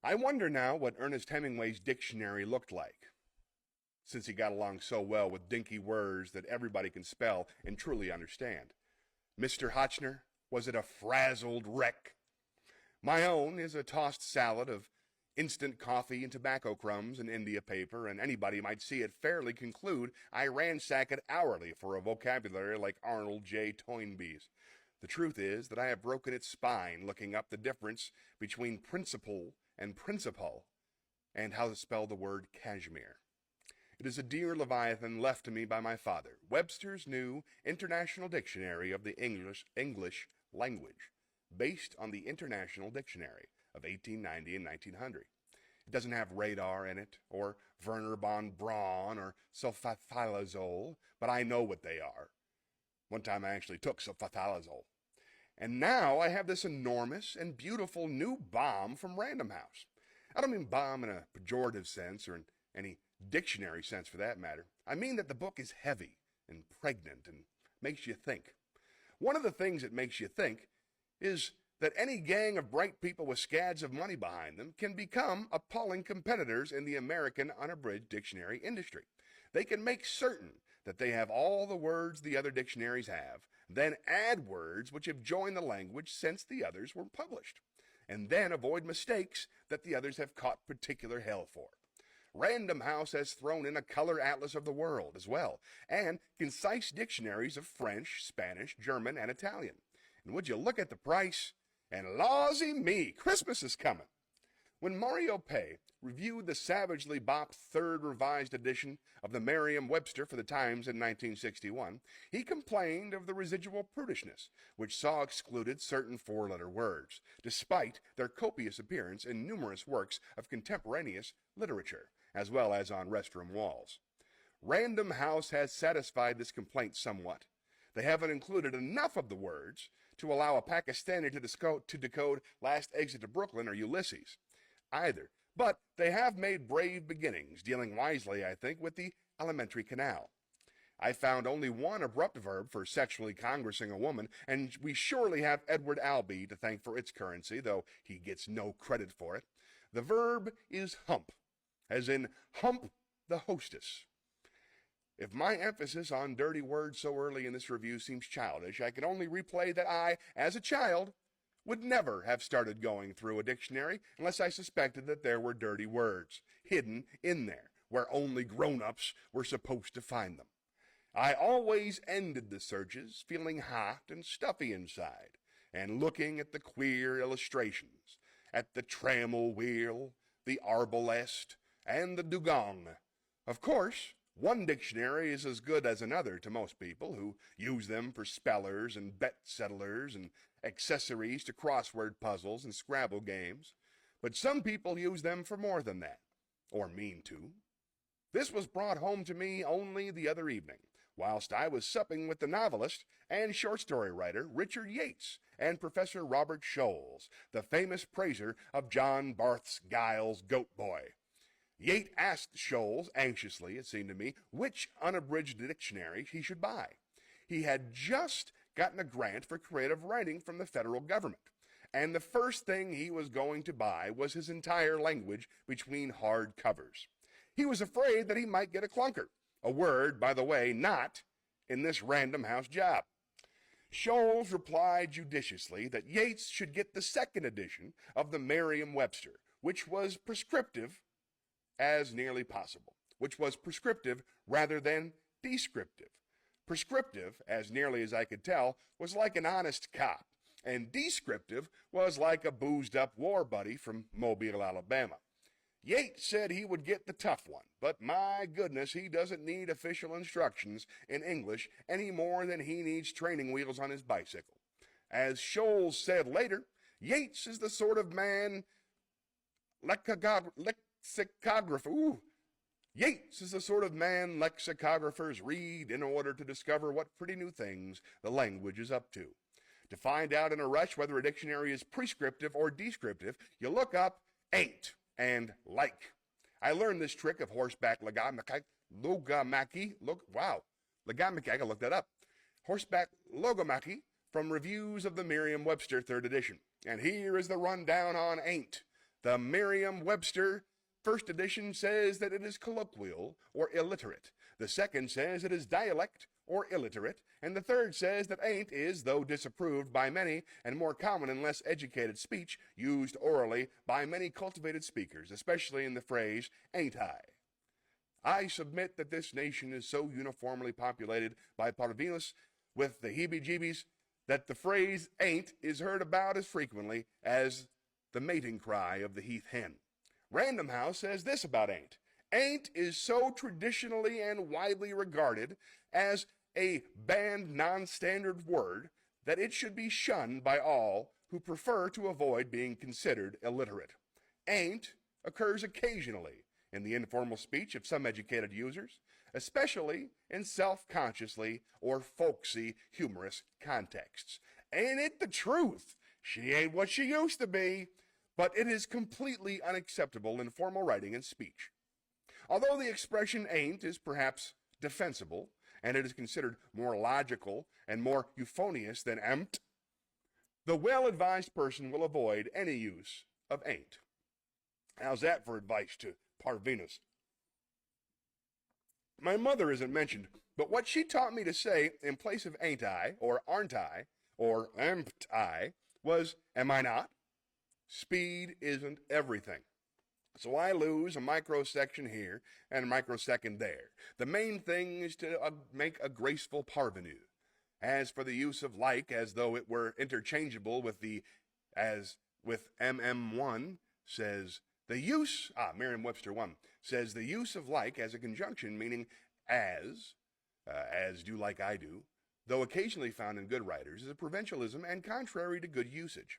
I wonder now what Ernest Hemingway's dictionary looked like, since he got along so well with dinky words that everybody can spell and truly understand. Mr. Hotchner, was it a frazzled wreck? My own is a tossed salad of instant coffee and tobacco crumbs and India paper, and anybody might see it fairly conclude I ransack it hourly for a vocabulary like Arnold J. Toynbee's. The truth is that I have broken its spine looking up the difference between principle and principal, and how to spell the word cashmere. It is a dear leviathan left to me by my father, Webster's New International Dictionary of the English Language, based on the International Dictionary of 1890 and 1900. It doesn't have radar in it, or Werner von Braun, or sulfathylazole, but I know what they are. One time I actually took sulfathylazole. And now I have this enormous and beautiful new bomb from Random House. I don't mean bomb in a pejorative sense, or in any dictionary sense for that matter. I mean that the book is heavy and pregnant and makes you think. One of the things that makes you think is that any gang of bright people with scads of money behind them can become appalling competitors in the American unabridged dictionary industry. They can make certain that they have all the words the other dictionaries have, then add words which have joined the language since the others were published, and then avoid mistakes that the others have caught particular hell for. Random House has thrown in a color atlas of the world as well, and concise dictionaries of French, Spanish, German, and Italian. And would you look at the price? And lawsy me, Christmas is coming. When Mario Pei reviewed the savagely bopped third revised edition of the Merriam-Webster for the Times in 1961, he complained of the residual prudishness, which saw excluded certain four-letter words, despite their copious appearance in numerous works of contemporaneous literature, as well as on restroom walls. Random House has satisfied this complaint somewhat. They haven't included enough of the words to allow a Pakistani to decode Last Exit to Brooklyn or Ulysses, either. But they have made brave beginnings, dealing wisely, I think, with the alimentary canal. I found only one abrupt verb for sexually congressing a woman, and we surely have Edward Albee to thank for its currency, though he gets no credit for it. The verb is hump, as in hump the hostess. If my emphasis on dirty words so early in this review seems childish, I can only replay that I, as a child, would never have started going through a dictionary unless I suspected that there were dirty words hidden in there, where only grown-ups were supposed to find them. I always ended the searches feeling hot and stuffy inside, and looking at the queer illustrations, at the trammel wheel, the arbalest, and the dugong. Of course, one dictionary is as good as another to most people who use them for spellers and bet settlers and accessories to crossword puzzles and Scrabble games. But some people use them for more than that, or mean to. This was brought home to me only the other evening, whilst I was supping with the novelist and short story writer Richard Yates and Professor Robert Scholes, the famous praiser of John Barth's Giles Goat Boy. Yates asked Scholes, anxiously, it seemed to me, which unabridged dictionary he should buy. He had just gotten a grant for creative writing from the federal government, and the first thing he was going to buy was his entire language between hard covers. He was afraid that he might get a clunker, a word, by the way, not in this Random House job. Scholes replied judiciously that Yates should get the second edition of the Merriam-Webster, which was prescriptive as nearly possible, which was prescriptive rather than descriptive. Prescriptive, as nearly as I could tell, was like an honest cop, and descriptive was like a boozed-up war buddy from Mobile, Alabama. Yates said he would get the tough one, but my goodness, he doesn't need official instructions in English any more than he needs training wheels on his bicycle. As Scholes said later, Yates is the sort of man Yates is the sort of man lexicographers read in order to discover what pretty new things the language is up to. To find out in a rush whether a dictionary is prescriptive or descriptive, you look up ain't and like. I learned this trick of horseback logomachy. I gotta look that up. Horseback logomachy from reviews of the Merriam-Webster 3rd edition. And here is the rundown on ain't. The Merriam-Webster first edition says that it is colloquial or illiterate. The second says it is dialect or illiterate. And the third says that ain't is, though disapproved by many, and more common in less educated speech, used orally by many cultivated speakers, especially in the phrase, ain't I submit that this nation is so uniformly populated by parvenus with the heebie-jeebies that the phrase ain't is heard about as frequently as the mating cry of the heath hen. Random House says this about ain't. Ain't is so traditionally and widely regarded as a banned non-standard word that it should be shunned by all who prefer to avoid being considered illiterate. Ain't occurs occasionally in the informal speech of some educated users, especially in self-consciously or folksy humorous contexts. Ain't it the truth? She ain't what she used to be, but it is completely unacceptable in formal writing and speech. Although the expression ain't is perhaps defensible, and it is considered more logical and more euphonious than empt, the well-advised person will avoid any use of ain't. How's that for advice to parvenus? My mother isn't mentioned, but what she taught me to say in place of ain't I, or aren't I, or am't I, was am I not? Speed isn't everything. So I lose a microsection here and a microsecond there. The main thing is to make a graceful parvenu. As for the use of like as though it were interchangeable with MM1 says the use, Merriam-Webster 1, says the use of like as a conjunction meaning as do like I do, though occasionally found in good writers, is a provincialism and contrary to good usage.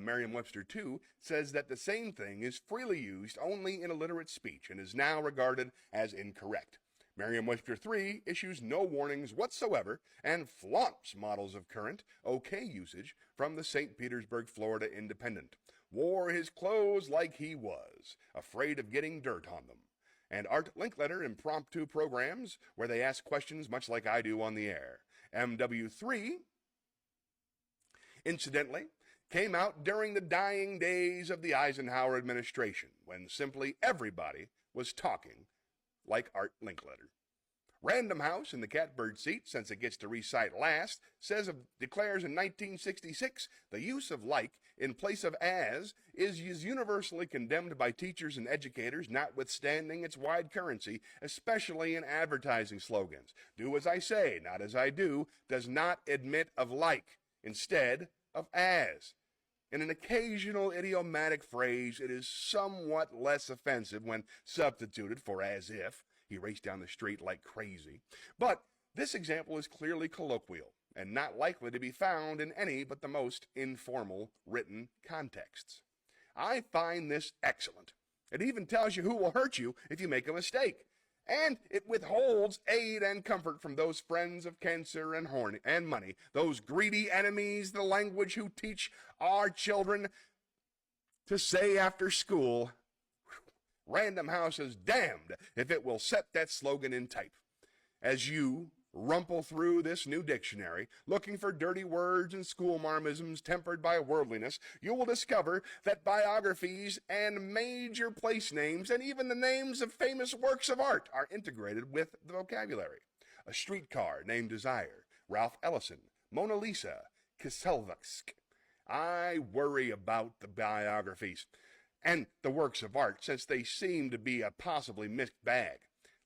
Merriam-Webster 2 says that the same thing is freely used only in illiterate speech and is now regarded as incorrect. Merriam-Webster 3 issues no warnings whatsoever and flaunts models of current, okay usage from the St. Petersburg, Florida Independent. Wore his clothes like he was, afraid of getting dirt on them. And Art Linkletter impromptu programs where they ask questions much like I do on the air. MW3, incidentally, came out during the dying days of the Eisenhower administration, when simply everybody was talking like Art Linkletter. Random House in the catbird seat, since it gets to recite last, declares in 1966 the use of like in place of as is universally condemned by teachers and educators, notwithstanding its wide currency, especially in advertising slogans. Do as I say, not as I do, does not admit of like, instead of as. In an occasional idiomatic phrase, it is somewhat less offensive when substituted for as if. He raced down the street like crazy. But this example is clearly colloquial and not likely to be found in any but the most informal written contexts. I find this excellent. It even tells you who will hurt you if you make a mistake. And it withholds aid and comfort from those friends of cancer and money, those greedy enemies, the language who teach our children to say after school, Random House is damned if it will set that slogan in type. As you rumple through this new dictionary, looking for dirty words and schoolmarmisms tempered by worldliness, you will discover that biographies and major place names and even the names of famous works of art are integrated with the vocabulary. A streetcar named Desire, Ralph Ellison, Mona Lisa, Kieselowski. I worry about the biographies and the works of art, since they seem to be a possibly mixed bag,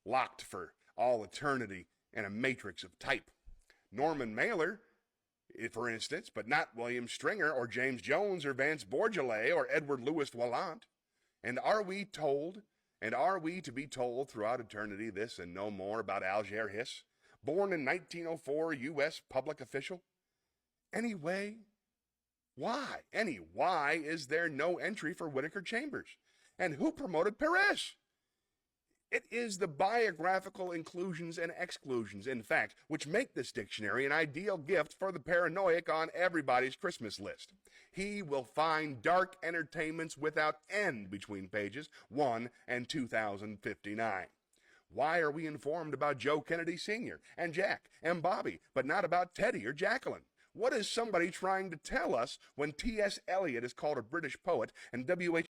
locked for all eternity in a matrix of type. Norman Mailer, for instance, but not William Stringer or James Jones or Vance Bourgeois or Edward Louis Wallant. And are we to be told throughout eternity this and no more about Alger Hiss, born in 1904, U.S. public official? Anyway, why is there no entry for Whittaker Chambers? And who promoted Perez? It is the biographical inclusions and exclusions, in fact, which make this dictionary an ideal gift for the paranoiac on everybody's Christmas list. He will find dark entertainments without end between pages 1 and 2059. Why are we informed about Joe Kennedy Sr. and Jack and Bobby, but not about Teddy or Jacqueline? What is somebody trying to tell us when T.S. Eliot is called a British poet and W.H.